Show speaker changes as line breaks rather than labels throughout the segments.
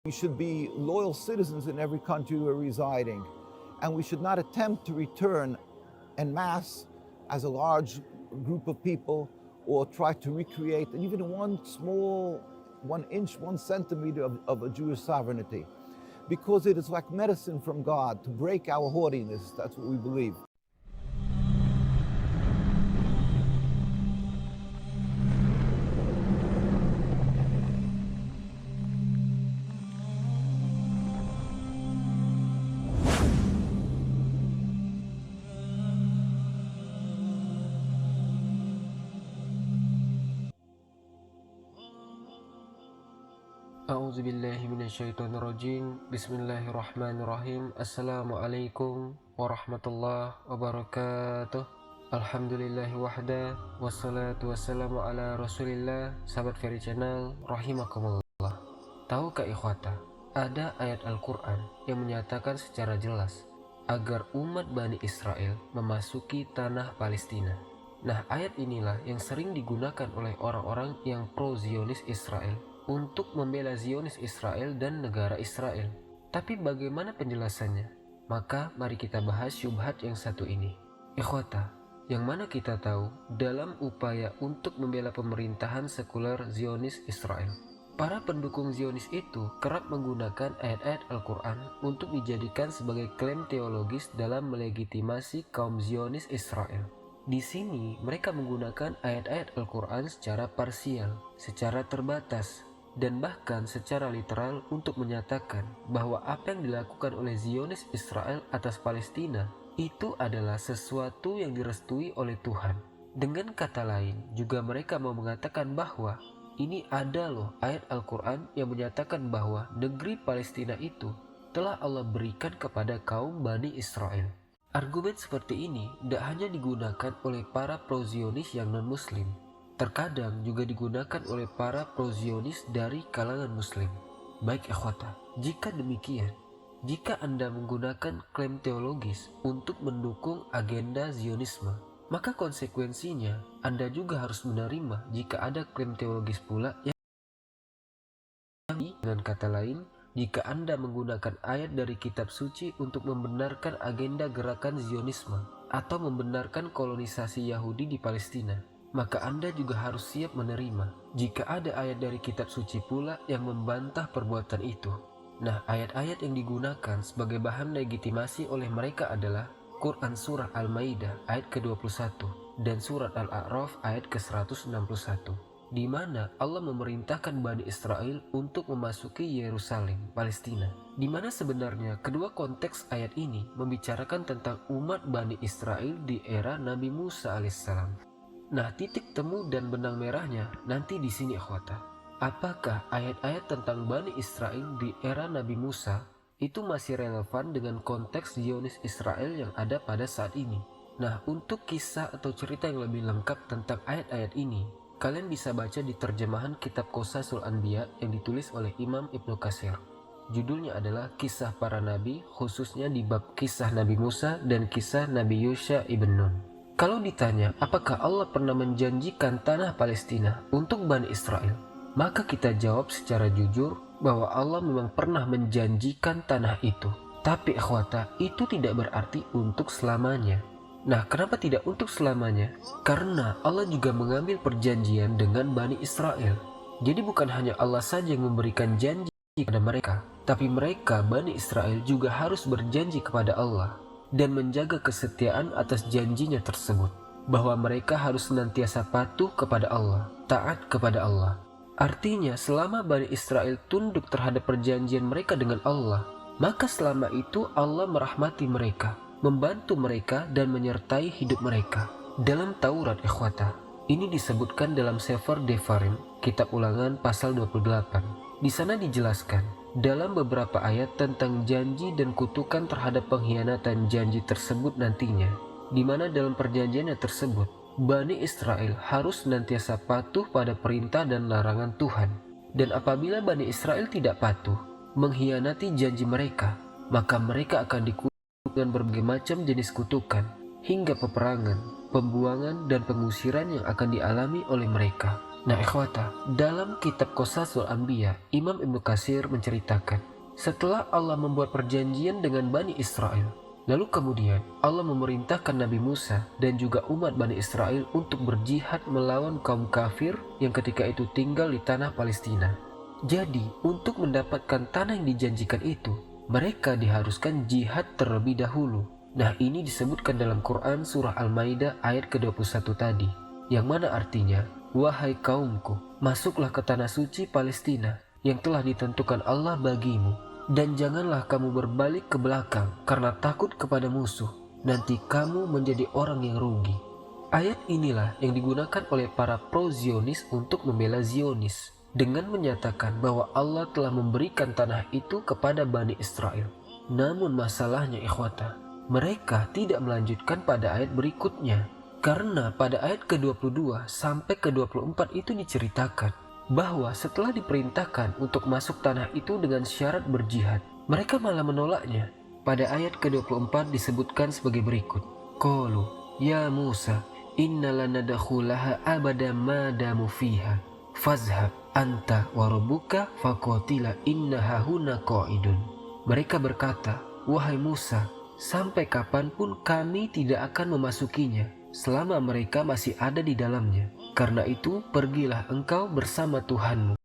We should be loyal citizens in every country we're residing, and we should not attempt to return en masse as a large group of people or try to recreate even one small 1 inch, 1 centimeter of a Jewish sovereignty, because it is like medicine from God to break our haughtiness. That's what we believe.
A'udzubillahiminasyaitonirrajim. Bismillahirrahmanirrahim. Assalamualaikum warahmatullahi wabarakatuh. Alhamdulillahi wahda, wassalatu wassalamu ala rasulillah. Sahabat Ferry Channel, rahimakumullah. Tahukah ikhwata, ada ayat Al-Quran yang menyatakan secara jelas agar umat Bani Israel memasuki tanah Palestina. Nah, ayat inilah yang sering digunakan oleh orang-orang yang pro-Zionis Israel untuk membela Zionis Israel dan negara Israel. Tapi bagaimana penjelasannya? Maka mari kita bahas syubhat yang satu ini. Ikhwata, yang mana kita tahu dalam upaya untuk membela pemerintahan sekuler Zionis Israel, para pendukung Zionis itu kerap menggunakan ayat-ayat Al-Quran untuk dijadikan sebagai klaim teologis dalam melegitimasi kaum Zionis Israel. Di sini mereka menggunakan ayat-ayat Al-Quran secara parsial, secara terbatas, dan bahkan secara literal untuk menyatakan bahwa apa yang dilakukan oleh Zionis Israel atas Palestina itu adalah sesuatu yang direstui oleh Tuhan. Dengan kata lain, juga mereka mau mengatakan bahwa ini ada loh ayat Al-Quran yang menyatakan bahwa negeri Palestina itu telah Allah berikan kepada kaum Bani Israel. Argumen seperti ini tidak hanya digunakan oleh para pro-Zionis yang non-Muslim, terkadang juga digunakan oleh para pro-Zionis dari kalangan Muslim. Baik ikhwata, jika demikian, jika Anda menggunakan klaim teologis untuk mendukung agenda Zionisme, maka konsekuensinya Anda juga harus menerima jika ada klaim teologis pula yang, dengan kata lain, jika Anda menggunakan ayat dari kitab suci untuk membenarkan agenda gerakan Zionisme atau membenarkan kolonisasi Yahudi di Palestina, maka Anda juga harus siap menerima jika ada ayat dari kitab suci pula yang membantah perbuatan itu. Nah, ayat-ayat yang digunakan sebagai bahan legitimasi oleh mereka adalah Quran Surah Al-Maidah ayat ke-21 dan Surat Al-A'raf ayat ke-161, di mana Allah memerintahkan Bani Israel untuk memasuki Yerusalem, Palestina, di mana sebenarnya kedua konteks ayat ini membicarakan tentang umat Bani Israel di era Nabi Musa alaihissalam. Nah, titik temu dan benang merahnya nanti di sini ikhwata. Apakah ayat-ayat tentang Bani Israel di era Nabi Musa itu masih relevan dengan konteks Zionis Israel yang ada pada saat ini? Nah, untuk kisah atau cerita yang lebih lengkap tentang ayat-ayat ini, kalian bisa baca di terjemahan kitab Qosasul Anbiya yang ditulis oleh Imam Ibnu Katsir. Judulnya adalah Kisah Para Nabi, khususnya di bab kisah Nabi Musa dan kisah Nabi Yusha ibn Nun. Kalau ditanya apakah Allah pernah menjanjikan tanah Palestina untuk Bani Israel, maka kita jawab secara jujur bahwa Allah memang pernah menjanjikan tanah itu. Tapi ikhwata, itu tidak berarti untuk selamanya. Nah, kenapa tidak untuk selamanya? Karena Allah juga mengambil perjanjian dengan Bani Israel. Jadi bukan hanya Allah saja yang memberikan janji kepada mereka, tapi mereka, Bani Israel, juga harus berjanji kepada Allah dan menjaga kesetiaan atas janjinya tersebut, bahwa mereka harus senantiasa patuh kepada Allah, taat kepada Allah. Artinya selama Bani Israel tunduk terhadap perjanjian mereka dengan Allah, maka selama itu Allah merahmati mereka, membantu mereka dan menyertai hidup mereka. Dalam Taurat ikhwata, ini disebutkan dalam Sefer Devarim, kitab Ulangan pasal 28. Di sana dijelaskan dalam beberapa ayat tentang janji dan kutukan terhadap pengkhianatan janji tersebut nantinya, di mana dalam perjanjiannya tersebut Bani Israel harus senantiasa patuh pada perintah dan larangan Tuhan, dan apabila Bani Israel tidak patuh, mengkhianati janji mereka, maka mereka akan dikutuk dengan berbagai macam jenis kutukan hingga peperangan, pembuangan dan pengusiran yang akan dialami oleh mereka. Nah ikhwata, dalam kitab Qasasul Anbiya, Imam Ibnu Katsir menceritakan, setelah Allah membuat perjanjian dengan Bani Israel, lalu kemudian Allah memerintahkan Nabi Musa dan juga umat Bani Israel untuk berjihad melawan kaum kafir yang ketika itu tinggal di tanah Palestina. Jadi, untuk mendapatkan tanah yang dijanjikan itu, mereka diharuskan jihad terlebih dahulu. Nah, ini disebutkan dalam Quran surah Al-Maidah ayat ke-21 tadi, yang mana artinya, wahai kaumku, masuklah ke tanah suci Palestina yang telah ditentukan Allah bagimu, dan janganlah kamu berbalik ke belakang karena takut kepada musuh, nanti kamu menjadi orang yang rugi. Ayat inilah yang digunakan oleh para pro-Zionis untuk membela Zionis, dengan menyatakan bahwa Allah telah memberikan tanah itu kepada Bani Israel. Namun masalahnya ikhwata, mereka tidak melanjutkan pada ayat berikutnya. Karena pada ayat ke-22 sampai ke-24 itu diceritakan bahwa setelah diperintahkan untuk masuk tanah itu dengan syarat berjihad, mereka malah menolaknya. Pada ayat ke-24 disebutkan sebagai berikut. Qalu, ya Musa, inna lanadakhulaha abada ma damu fiha, fazhab anta wa rabbuka faqatila inna hahuna qa'idun. Mereka berkata, wahai Musa, sampai kapanpun kami tidak akan memasukinya selama mereka masih ada di dalamnya. Karena itu pergilah engkau bersama Tuhanmu.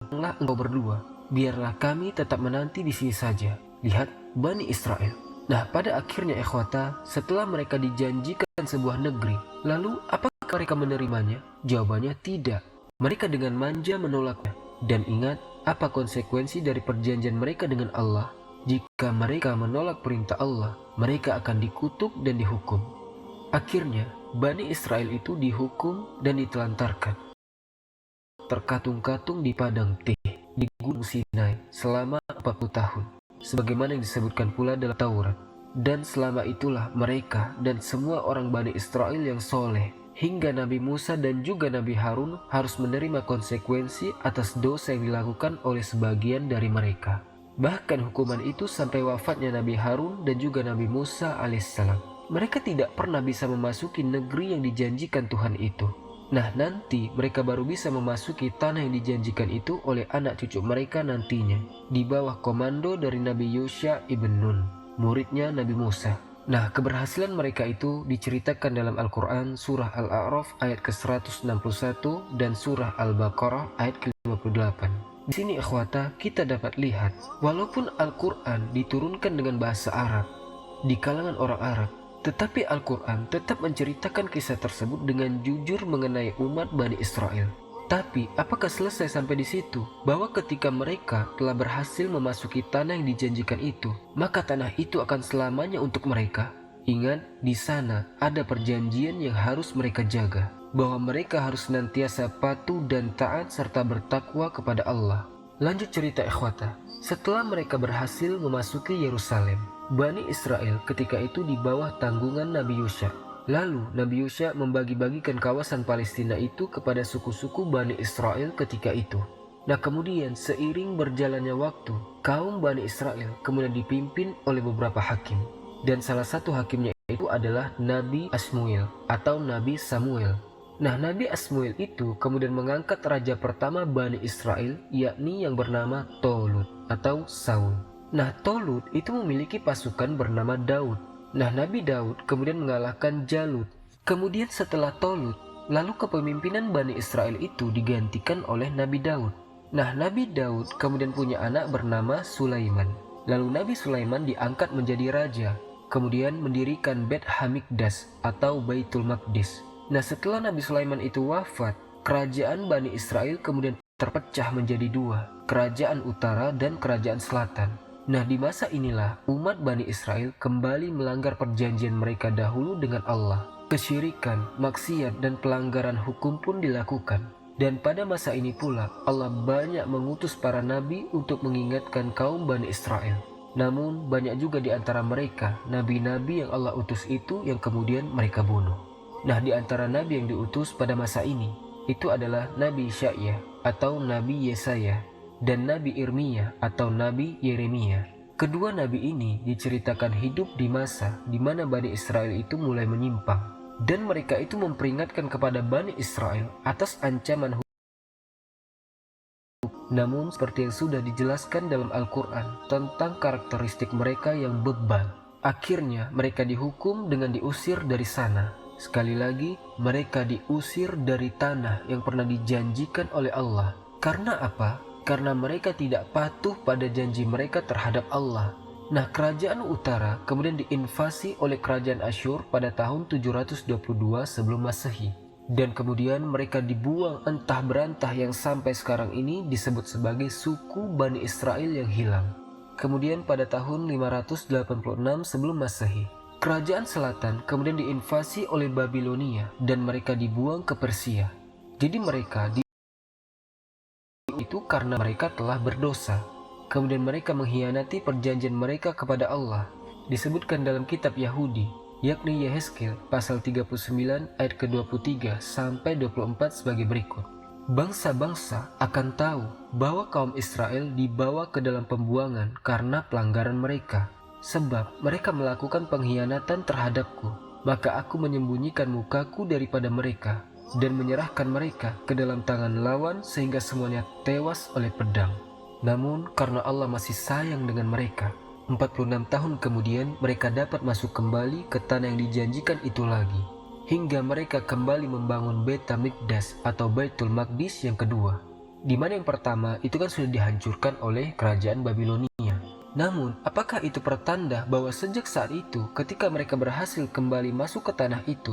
Janganlah engkau berdua, biarlah kami tetap menanti di sini saja. Lihat Bani Israel. Nah pada akhirnya ikhwata, setelah mereka dijanjikan sebuah negeri, lalu apakah mereka menerimanya? Jawabannya tidak. Mereka dengan manja menolaknya. Dan ingat apa konsekuensi dari perjanjian mereka dengan Allah? Jika mereka menolak perintah Allah, mereka akan dikutuk dan dihukum. Akhirnya, Bani Israel itu dihukum dan ditelantarkan, terkatung-katung di padang teh di Gunung Sinai selama 40 tahun, sebagaimana yang disebutkan pula dalam Taurat. Dan selama itulah mereka dan semua orang Bani Israel yang soleh, hingga Nabi Musa dan juga Nabi Harun harus menerima konsekuensi atas dosa yang dilakukan oleh sebagian dari mereka. Bahkan hukuman itu sampai wafatnya Nabi Harun dan juga Nabi Musa alaihissalam. Mereka tidak pernah bisa memasuki negeri yang dijanjikan Tuhan itu. Nah nanti mereka baru bisa memasuki tanah yang dijanjikan itu oleh anak cucu mereka nantinya, di bawah komando dari Nabi Yusha ibn Nun, muridnya Nabi Musa. Nah keberhasilan mereka itu diceritakan dalam Al-Quran surah Al-A'raf ayat ke-161 dan surah Al-Baqarah ayat ke-58. Di sini ikhwata kita dapat lihat, walaupun Al-Quran diturunkan dengan bahasa Arab di kalangan orang Arab, tetapi Al-Quran tetap menceritakan kisah tersebut dengan jujur mengenai umat Bani Israel. Tapi apakah selesai sampai di situ? Bahwa ketika mereka telah berhasil memasuki tanah yang dijanjikan itu, maka tanah itu akan selamanya untuk mereka. Ingat, di sana ada perjanjian yang harus mereka jaga, bahwa mereka harus senantiasa patuh dan taat serta bertakwa kepada Allah. Lanjut cerita ikhwata. Setelah mereka berhasil memasuki Yerusalem, Bani Israel ketika itu di bawah tanggungan Nabi Yusha. Lalu Nabi Yusha membagi-bagikan kawasan Palestina itu kepada suku-suku Bani Israel ketika itu. Nah kemudian seiring berjalannya waktu, kaum Bani Israel kemudian dipimpin oleh beberapa hakim. Dan salah satu hakimnya itu adalah Nabi Asmuel atau Nabi Samuel. Nah Nabi Asmuel itu kemudian mengangkat raja pertama Bani Israel, yakni yang bernama Tolut atau Saul. Nah Tolut itu memiliki pasukan bernama Daud. Nah Nabi Daud kemudian mengalahkan Jalut. Kemudian setelah Tolut, lalu kepemimpinan Bani Israel itu digantikan oleh Nabi Daud. Nah Nabi Daud kemudian punya anak bernama Sulaiman. Lalu Nabi Sulaiman diangkat menjadi raja, kemudian mendirikan Bet Hamikdas atau Baitul Maqdis. Nah setelah Nabi Sulaiman itu wafat, kerajaan Bani Israel kemudian terpecah menjadi dua, kerajaan utara dan kerajaan selatan. Nah di masa inilah umat Bani Israel kembali melanggar perjanjian mereka dahulu dengan Allah. Kesyirikan, maksiat dan pelanggaran hukum pun dilakukan. Dan pada masa ini pula Allah banyak mengutus para nabi untuk mengingatkan kaum Bani Israel. Namun banyak juga di antara mereka nabi-nabi yang Allah utus itu yang kemudian mereka bunuh. Nah di antara nabi yang diutus pada masa ini itu adalah Nabi Yesaya atau Nabi Yesaya dan Nabi Irmia atau Nabi Yeremia. Kedua nabi ini diceritakan hidup di masa di mana Bani Israel itu mulai menyimpang. Dan mereka itu memperingatkan kepada Bani Israel atas ancaman hukum. Namun seperti yang sudah dijelaskan dalam Al-Quran tentang karakteristik mereka yang bebal, akhirnya mereka dihukum dengan diusir dari sana. Sekali lagi, mereka diusir dari tanah yang pernah dijanjikan oleh Allah. Karena apa? Karena mereka tidak patuh pada janji mereka terhadap Allah. Nah, kerajaan utara kemudian diinvasi oleh kerajaan Asyur pada tahun 722 sebelum Masehi. Dan kemudian mereka dibuang entah berantah yang sampai sekarang ini disebut sebagai suku Bani Israel yang hilang. Kemudian pada tahun 586 sebelum Masehi, kerajaan selatan kemudian diinvasi oleh Babilonia dan mereka dibuang ke Persia. Jadi mereka itu karena mereka telah berdosa. Kemudian mereka mengkhianati perjanjian mereka kepada Allah. Disebutkan dalam kitab Yahudi, yakni Yehezkiel pasal 39 ayat ke-23 sampai 24 sebagai berikut. Bangsa-bangsa akan tahu bahwa kaum Israel dibawa ke dalam pembuangan karena pelanggaran mereka. Sebab mereka melakukan pengkhianatan terhadapku, maka aku menyembunyikan mukaku daripada mereka dan menyerahkan mereka ke dalam tangan lawan sehingga semuanya tewas oleh pedang. Namun karena Allah masih sayang dengan mereka, 46 tahun kemudian mereka dapat masuk kembali ke tanah yang dijanjikan itu lagi, hingga mereka kembali membangun Beit Hamikdash atau Baitul Maqdis yang kedua, di mana yang pertama itu kan sudah dihancurkan oleh kerajaan Babilonia. Namun apakah itu pertanda bahwa sejak saat itu ketika mereka berhasil kembali masuk ke tanah itu,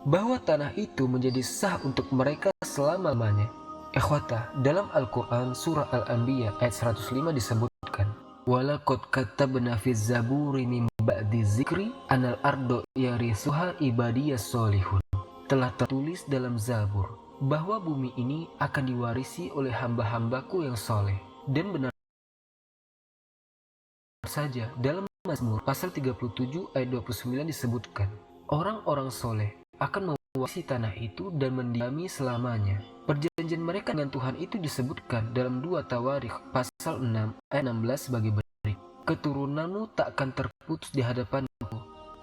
bahwa tanah itu menjadi sah untuk mereka selama-lamanya? Ikhwata, dalam Al-Quran surah Al-Anbiya ayat 105 disebutkan, Walaqad katabna fiz zaburi min ba'di zikri anal ardo yarisuha ibadiyas solihun. Telah tertulis dalam Zabur bahwa bumi ini akan diwarisi oleh hamba-hambaku yang soleh. Dan benar saja dalam Mazmur pasal 37 ayat 29 disebutkan, orang-orang soleh akan mewarisi tanah itu dan mendiami selamanya. Perjanjian mereka dengan Tuhan itu disebutkan dalam 2 Tawarikh pasal 6 ayat 16 sebagai berikut. Keturunanmu tak akan terputus di hadapanku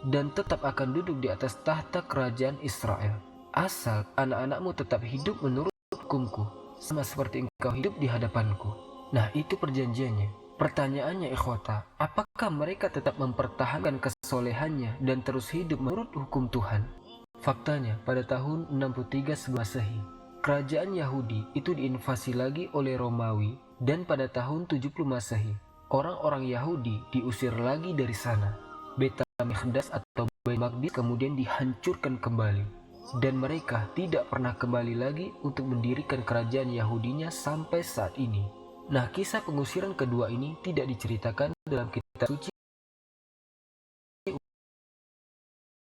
dan tetap akan duduk di atas tahta kerajaan Israel, asal anak-anakmu tetap hidup menurut hukumku, sama seperti engkau hidup di hadapanku. Nah, itu perjanjiannya. Pertanyaannya ikhwata, apakah mereka tetap mempertahankan kesolehannya dan terus hidup menurut hukum Tuhan? Faktanya, pada tahun 63 sebelum Masehi, kerajaan Yahudi itu diinvasi lagi oleh Romawi, dan pada tahun 70 Masehi, orang-orang Yahudi diusir lagi dari sana. Beit Hamikdash atau Bait Maqdis kemudian dihancurkan kembali, dan mereka tidak pernah kembali lagi untuk mendirikan kerajaan Yahudinya sampai saat ini. Nah, kisah pengusiran kedua ini tidak diceritakan dalam kitab suci,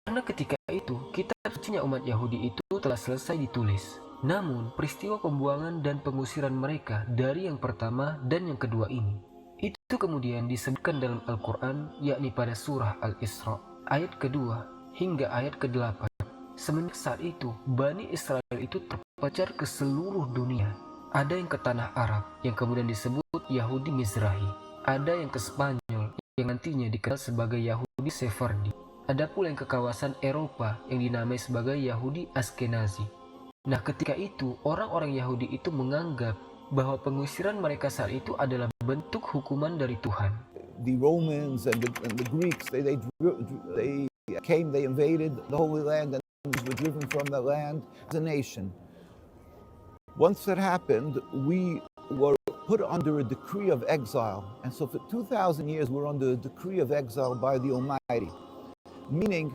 karena ketika itu kitab sucinya umat Yahudi itu telah selesai ditulis. Namun peristiwa pembuangan dan pengusiran mereka dari yang pertama dan yang kedua ini, itu kemudian disebutkan dalam Al-Quran, yakni pada surah Al-Isra ayat kedua hingga ayat ke-8. Semenjak saat itu Bani Israel itu terpencar ke seluruh dunia. Ada yang ke tanah Arab yang kemudian disebut Yahudi Mizrahi, ada yang ke Spanyol yang nantinya dikenal sebagai Yahudi Sephardi, ada pula yang ke kawasan Eropa yang dinamai sebagai Yahudi Ashkenazi. Nah, ketika itu orang-orang Yahudi itu menganggap bahwa pengusiran mereka saat itu adalah bentuk hukuman dari Tuhan.
The Romans and the Greeks, they came, they invaded the Holy Land and were driven from the land as a nation. Once that happened, we were put under a decree of exile. And so for 2,000 years, we're under a decree of exile by the Almighty, meaning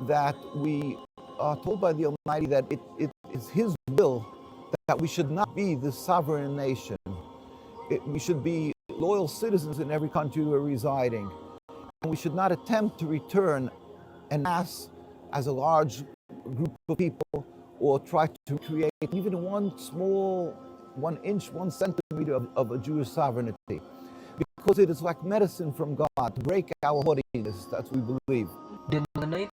that we are told by the Almighty that it is His will that we should not be the sovereign nation. We should be loyal citizens in every country we're residing. And we should not attempt to return en masse as a large group of people, or try to create even one small 1 inch, 1 centimeter of a Jewish sovereignty. Because it is like medicine from God to break our haughtiness, that's what we believe.
Dan mengenai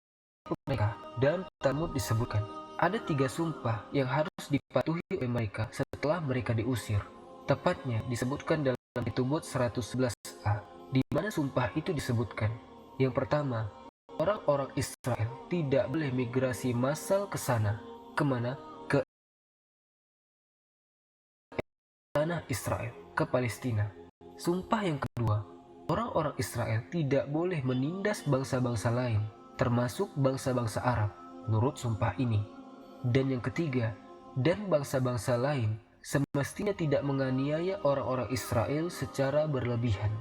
mereka, dalam Talmud disebutkan, ada 3 sumpah yang harus dipatuhi oleh mereka setelah mereka diusir. Tepatnya disebutkan dalam Ketubot 111a, di mana sumpah itu disebutkan. Yang pertama, orang-orang Israel tidak boleh migrasi massal ke sana. Kemana? Ke tanah Israel, ke Palestina. Sumpah yang kedua, orang-orang Israel tidak boleh menindas bangsa-bangsa lain, termasuk bangsa-bangsa Arab, menurut sumpah ini. Dan yang ketiga, dan bangsa-bangsa lain semestinya tidak menganiaya orang-orang Israel secara berlebihan.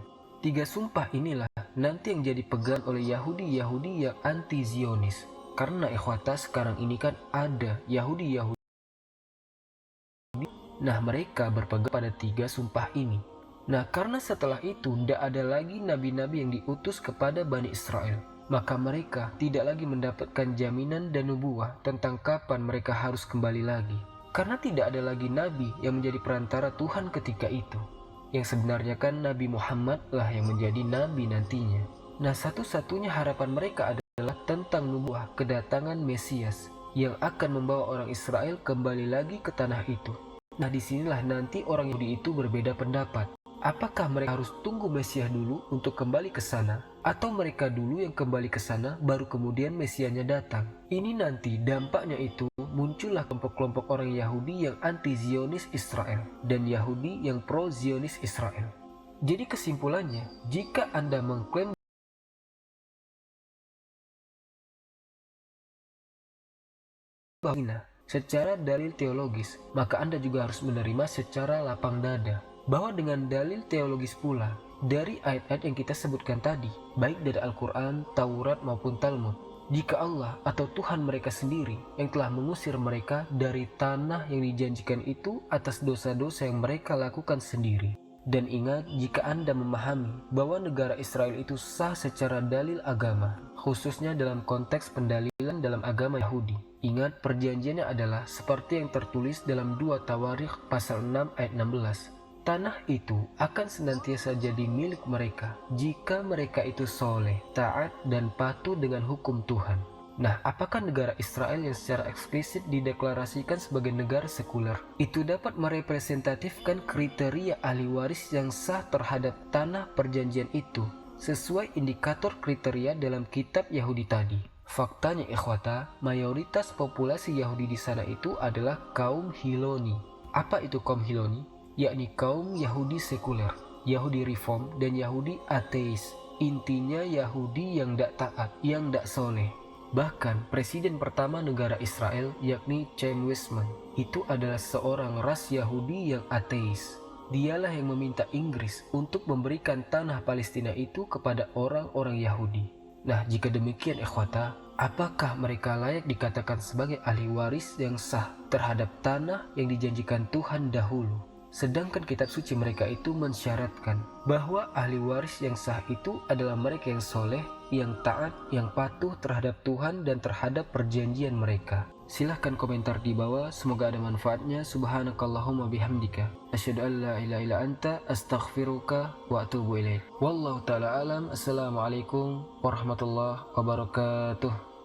Tiga sumpah inilah nanti yang jadi pegang oleh Yahudi-Yahudi yang anti-Zionis. Karena ikhwata sekarang ini kan ada Yahudi-Yahudi. Nah, mereka berpegang pada tiga sumpah ini. Nah, karena setelah itu tidak ada lagi nabi-nabi yang diutus kepada Bani Israel, maka mereka tidak lagi mendapatkan jaminan dan nubuah tentang kapan mereka harus kembali lagi. Karena tidak ada lagi nabi yang menjadi perantara Tuhan ketika itu. Yang sebenarnya kan Nabi Muhammad lah yang menjadi nabi nantinya. Nah, satu-satunya harapan mereka adalah tentang nubuah kedatangan Mesias yang akan membawa orang Israel kembali lagi ke tanah itu. Nah, disinilah nanti orang Yahudi itu berbeda pendapat. Apakah mereka harus tunggu Mesias dulu untuk kembali ke sana, atau mereka dulu yang kembali ke sana baru kemudian Mesiasnya datang? Ini nanti dampaknya itu muncullah kelompok-kelompok orang Yahudi yang anti-Zionis Israel dan Yahudi yang pro-Zionis Israel. Jadi kesimpulannya, jika Anda mengklaim bahwa secara dalil teologis, maka Anda juga harus menerima secara lapang dada bahwa dengan dalil teologis pula dari ayat-ayat yang kita sebutkan tadi, baik dari Al-Quran, Taurat maupun Talmud, jika Allah atau Tuhan mereka sendiri yang telah mengusir mereka dari tanah yang dijanjikan itu atas dosa-dosa yang mereka lakukan sendiri. Dan ingat, jika Anda memahami bahwa negara Israel itu sah secara dalil agama, khususnya dalam konteks pendalilan dalam agama Yahudi, ingat perjanjiannya adalah seperti yang tertulis dalam 2 Tawarikh pasal 6 ayat 16. Tanah itu akan senantiasa jadi milik mereka jika mereka itu soleh, taat, dan patuh dengan hukum Tuhan. Nah, apakah negara Israel yang secara eksplisit dideklarasikan sebagai negara sekuler itu dapat merepresentatifkan kriteria ahli waris yang sah terhadap tanah perjanjian itu sesuai indikator kriteria dalam kitab Yahudi tadi? Faktanya ikhwata, mayoritas populasi Yahudi di sana itu adalah kaum Hiloni. Apa itu kaum Hiloni? Yakni kaum Yahudi sekuler, Yahudi reform, dan Yahudi ateis. Intinya Yahudi yang tidak taat, yang tidak soleh. Bahkan presiden pertama negara Israel yakni Chaim Weizmann itu adalah seorang ras Yahudi yang ateis. Dialah yang meminta Inggris untuk memberikan tanah Palestina itu kepada orang-orang Yahudi. Nah, jika demikian ikhwata, apakah mereka layak dikatakan sebagai ahli waris yang sah terhadap tanah yang dijanjikan Tuhan dahulu? Sedangkan kitab suci mereka itu mensyaratkan bahwa ahli waris yang sah itu adalah mereka yang soleh, yang taat, yang patuh terhadap Tuhan dan terhadap perjanjian mereka. Silahkan komentar di bawah, semoga ada manfaatnya. Subhanakallahumma bihamdika asyhadu an la ilaha illa anta astaghfiruka wa atubu ilaik. Wallahu ta'ala alam. Assalamualaikum warahmatullahi wabarakatuh.